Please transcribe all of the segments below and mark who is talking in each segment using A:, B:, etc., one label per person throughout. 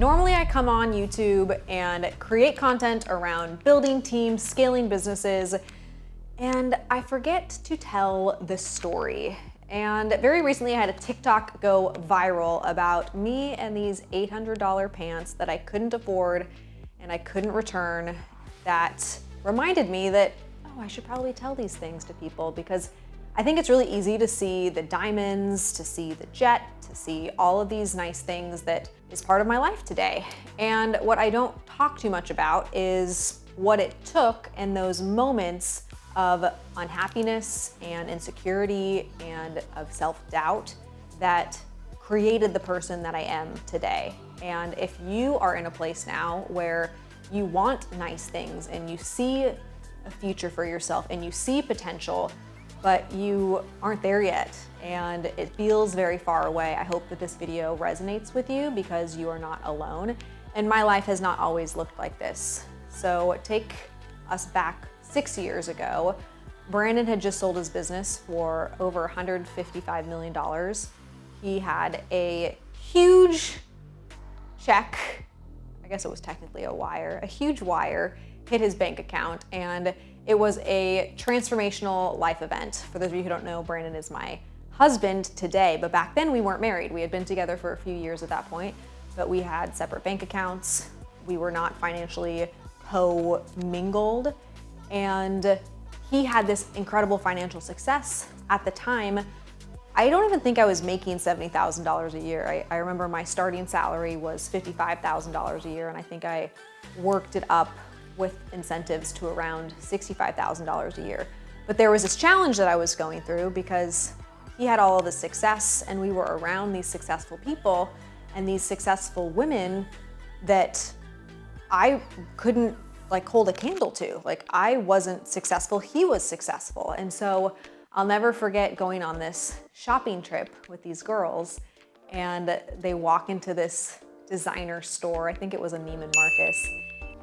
A: Normally I come on YouTube and create content around building teams, scaling businesses, and I forget to tell the story. And very recently I had a TikTok go viral about me and these $800 pants that I couldn't afford and I couldn't return, that reminded me that, oh, I should probably tell these things to people, because I think it's really easy to see the diamonds, to see the jet, to see all of these nice things that is part of my life today. And what I don't talk too much about is what it took in those moments of unhappiness and insecurity and of self-doubt that created the person that I am today. And if you are in a place now where you want nice things and you see a future for yourself and you see potential, but you aren't there yet and it feels very far away, I hope that this video resonates with you, because you are not alone. And my life has not always looked like this. So take us back 6 years ago. Brandon had just sold his business for over $155 million. He had a huge check, I guess it was technically a huge wire hit his bank account, and it was a transformational life event. For those of you who don't know, Brandon is my husband today, but back then we weren't married. We had been together for a few years at that point, but we had separate bank accounts. We were not financially co-mingled, and he had this incredible financial success. At the time, I don't even think I was making $70,000 a year. I remember my starting salary was $55,000 a year, and I think I worked it up with incentives to around $65,000 a year. But there was this challenge that I was going through, because he had all of the success and we were around these successful people and these successful women that I couldn't hold a candle to. I wasn't successful, he was successful. And so I'll never forget going on this shopping trip with these girls, and they walk into this designer store. I think it was a Neiman Marcus.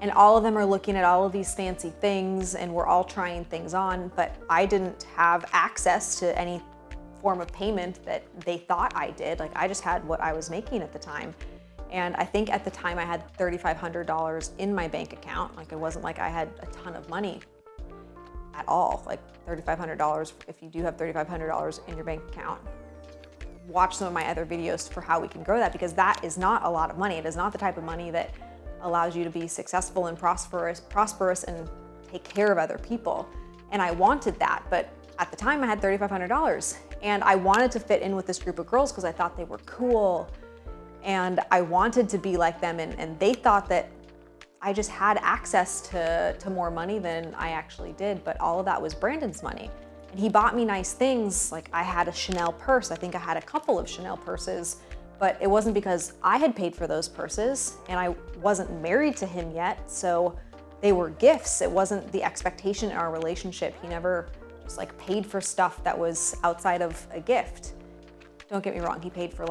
A: And all of them are looking at all of these fancy things, and we're all trying things on, but I didn't have access to any form of payment that they thought I did. I just had what I was making at the time. And I think at the time I had $3,500 in my bank account. It wasn't like I had a ton of money at all. $3,500, if you do have $3,500 in your bank account, watch some of my other videos for how we can grow that, because that is not a lot of money. It is not the type of money that allows you to be successful and prosperous and take care of other people. And I wanted that, but at the time I had $3,500, and I wanted to fit in with this group of girls because I thought they were cool, and I wanted to be like them, and they thought that I just had access to more money than I actually did, but all of that was Brandon's money. And he bought me nice things. I had a Chanel purse. I think I had a couple of Chanel purses, but it wasn't because I had paid for those purses, and I wasn't married to him yet, so they were gifts. It wasn't the expectation in our relationship. He never just paid for stuff that was outside of a gift. Don't get me wrong, he paid for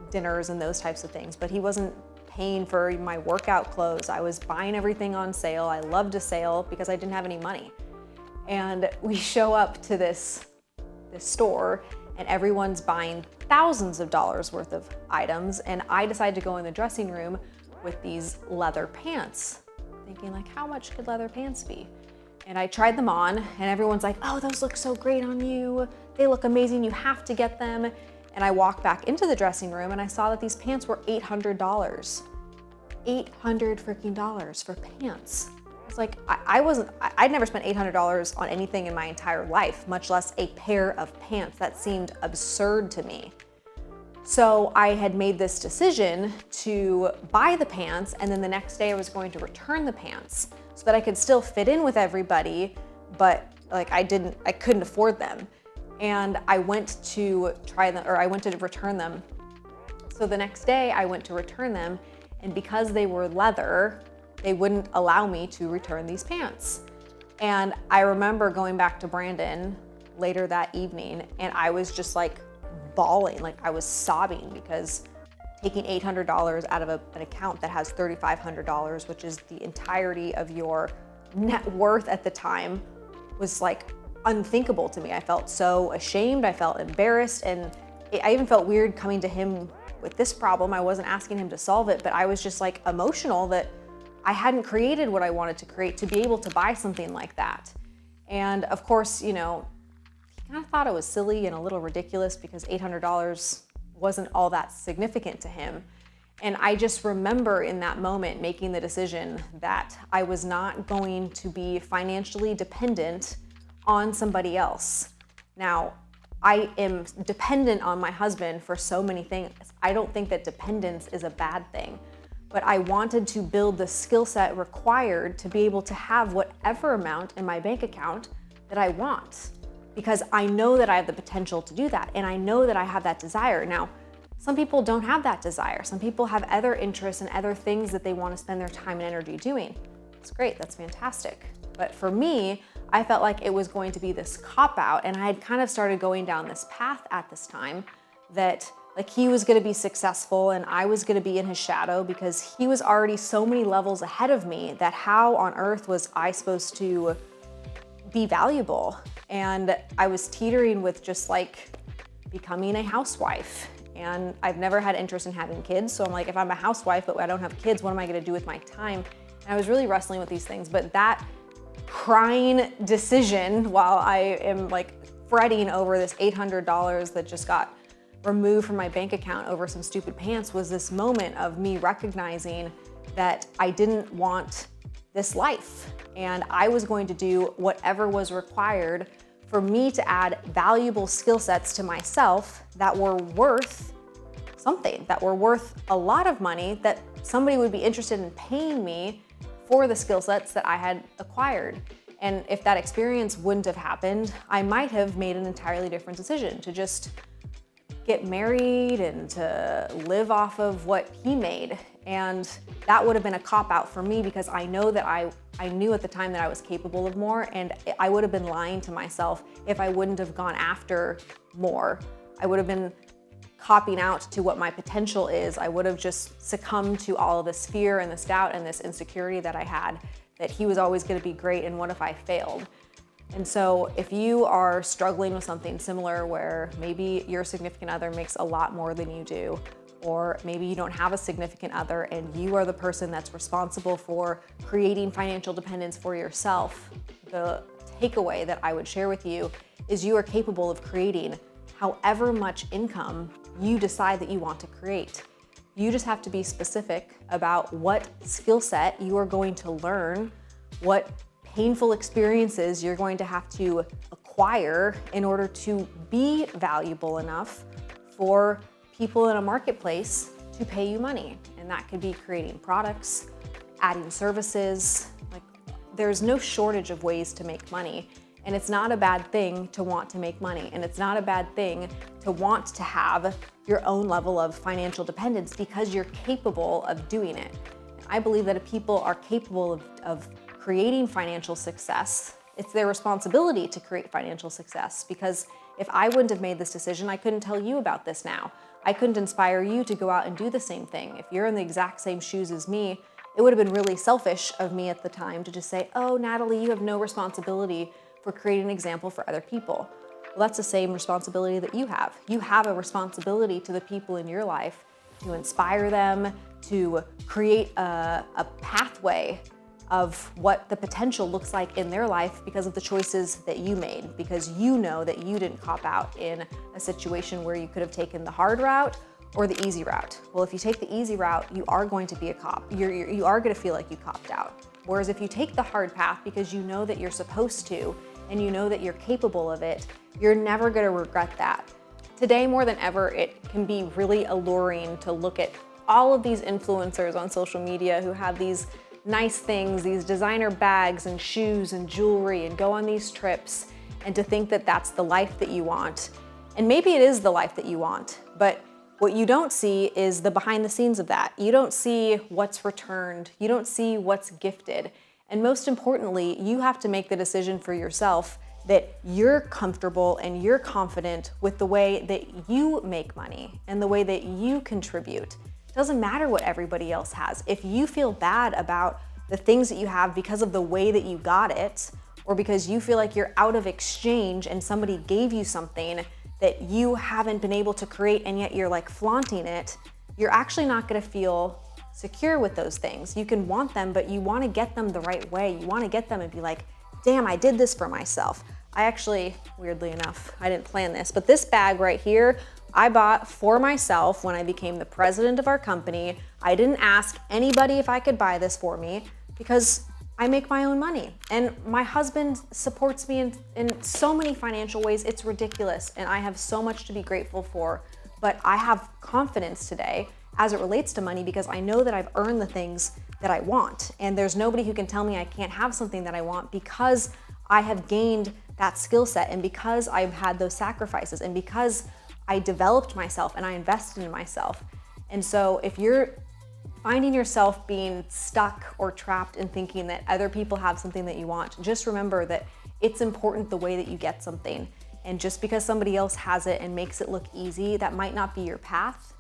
A: dinners and those types of things, but he wasn't paying for my workout clothes. I was buying everything on sale. I loved a sale because I didn't have any money. And we show up to this store, and everyone's buying thousands of dollars worth of items, and I decide to go in the dressing room with these leather pants, thinking how much could leather pants be? And I tried them on, and everyone's like, oh, those look so great on you. They look amazing, you have to get them. And I walked back into the dressing room and I saw that these pants were $800. $800 freaking dollars for pants. It's I'd never spent $800 on anything in my entire life, much less a pair of pants. That seemed absurd to me. So I had made this decision to buy the pants, and then the next day I was going to return the pants so that I could still fit in with everybody, but I couldn't afford them. And I went to return them. So the next day I went to return them, and because they were leather, they wouldn't allow me to return these pants. And I remember going back to Brandon later that evening, and I was just bawling, I was sobbing, because taking $800 out of an account that has $3,500, which is the entirety of your net worth at the time, was unthinkable to me. I felt so ashamed, I felt embarrassed, and I even felt weird coming to him with this problem. I wasn't asking him to solve it, but I was just like emotional that I hadn't created what I wanted to create to be able to buy something like that. And of course, you know, he kind of thought it was silly and a little ridiculous because $800 wasn't all that significant to him. And I just remember in that moment making the decision that I was not going to be financially dependent on somebody else. Now, I am dependent on my husband for so many things. I don't think that dependence is a bad thing, but I wanted to build the skill set required to be able to have whatever amount in my bank account that I want, because I know that I have the potential to do that, and I know that I have that desire. Now, some people don't have that desire. Some people have other interests and other things that they want to spend their time and energy doing. It's great, that's fantastic. But for me, I felt like it was going to be this cop-out, and I had kind of started going down this path at this time that like he was going to be successful and I was going to be in his shadow because he was already so many levels ahead of me that how on earth was I supposed to be valuable? And I was teetering with just like becoming a housewife. And I've never had interest in having kids. So I'm like, if I'm a housewife, but I don't have kids, what am I going to do with my time? And I was really wrestling with these things. But that crying decision while I am like fretting over this $800 that just got removed from my bank account over some stupid pants was this moment of me recognizing that I didn't want this life. And I was going to do whatever was required for me to add valuable skill sets to myself that were worth something, that were worth a lot of money, that somebody would be interested in paying me for the skill sets that I had acquired. And if that experience wouldn't have happened, I might have made an entirely different decision to just get married and to live off of what he made. And that would have been a cop-out for me because I know that I knew at the time that I was capable of more, and I would have been lying to myself if I wouldn't have gone after more. I would have been copping out to what my potential is. I would have just succumbed to all of this fear and this doubt and this insecurity that I had, that he was always going to be great and what if I failed? And so if you are struggling with something similar where maybe your significant other makes a lot more than you do, or maybe you don't have a significant other and you are the person that's responsible for creating financial dependence for yourself, the takeaway that I would share with you is you are capable of creating however much income you decide that you want to create. You just have to be specific about what skill set you are going to learn, what painful experiences you're going to have to acquire in order to be valuable enough for people in a marketplace to pay you money. And that could be creating products, adding services. Like, there's no shortage of ways to make money. And it's not a bad thing to want to make money. And it's not a bad thing to want to have your own level of financial dependence because you're capable of doing it. And I believe that if people are capable of creating financial success, it's their responsibility to create financial success, because if I wouldn't have made this decision, I couldn't tell you about this now. I couldn't inspire you to go out and do the same thing. If you're in the exact same shoes as me, it would have been really selfish of me at the time to just say, oh, Natalie, you have no responsibility for creating an example for other people. Well, that's the same responsibility that you have. You have a responsibility to the people in your life to inspire them, to create a pathway of what the potential looks like in their life because of the choices that you made, because you know that you didn't cop out in a situation where you could have taken the hard route or the easy route. Well, if you take the easy route, you are going to be a cop. You are going to feel like you copped out. Whereas if you take the hard path because you know that you're supposed to and you know that you're capable of it, you're never going to regret that. Today, more than ever, it can be really alluring to look at all of these influencers on social media who have these nice things, these designer bags and shoes and jewelry, and go on these trips, and to think that that's the life that you want. And maybe it is the life that you want, but what you don't see is the behind the scenes of that. You don't see what's returned. You don't see what's gifted. And most importantly, you have to make the decision for yourself that you're comfortable and you're confident with the way that you make money and the way that you contribute. It doesn't matter what everybody else has. If you feel bad about the things that you have because of the way that you got it, or because you feel like you're out of exchange and somebody gave you something that you haven't been able to create and yet you're like flaunting it, you're actually not gonna feel secure with those things. You can want them, but you wanna get them the right way. You wanna get them and be like, damn, I did this for myself. I actually, weirdly enough, I didn't plan this, but this bag right here, I bought for myself when I became the president of our company. I didn't ask anybody if I could buy this for me because I make my own money. And my husband supports me in so many financial ways, it's ridiculous. And I have so much to be grateful for. But I have confidence today as it relates to money because I know that I've earned the things that I want. And there's nobody who can tell me I can't have something that I want because I have gained that skill set and because I've had those sacrifices and because I developed myself and I invested in myself. And so if you're finding yourself being stuck or trapped in thinking that other people have something that you want, just remember that it's important the way that you get something. And just because somebody else has it and makes it look easy, that might not be your path.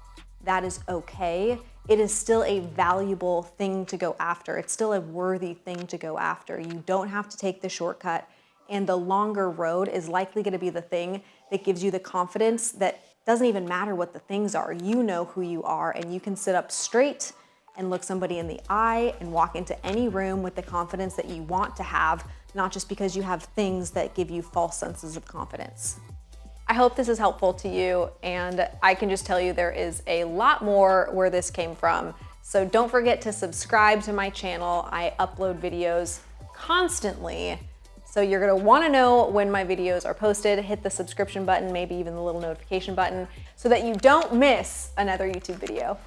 A: That is okay. It is still a valuable thing to go after. It's still a worthy thing to go after. You don't have to take the shortcut. And the longer road is likely going to be the thing that gives you the confidence that doesn't even matter what the things are. You know who you are and you can sit up straight and look somebody in the eye and walk into any room with the confidence that you want to have, not just because you have things that give you false senses of confidence. I hope this is helpful to you, and I can just tell you there is a lot more where this came from. So don't forget to subscribe to my channel. I upload videos constantly. So you're gonna wanna know when my videos are posted, hit the subscription button, maybe even the little notification button, so that you don't miss another YouTube video.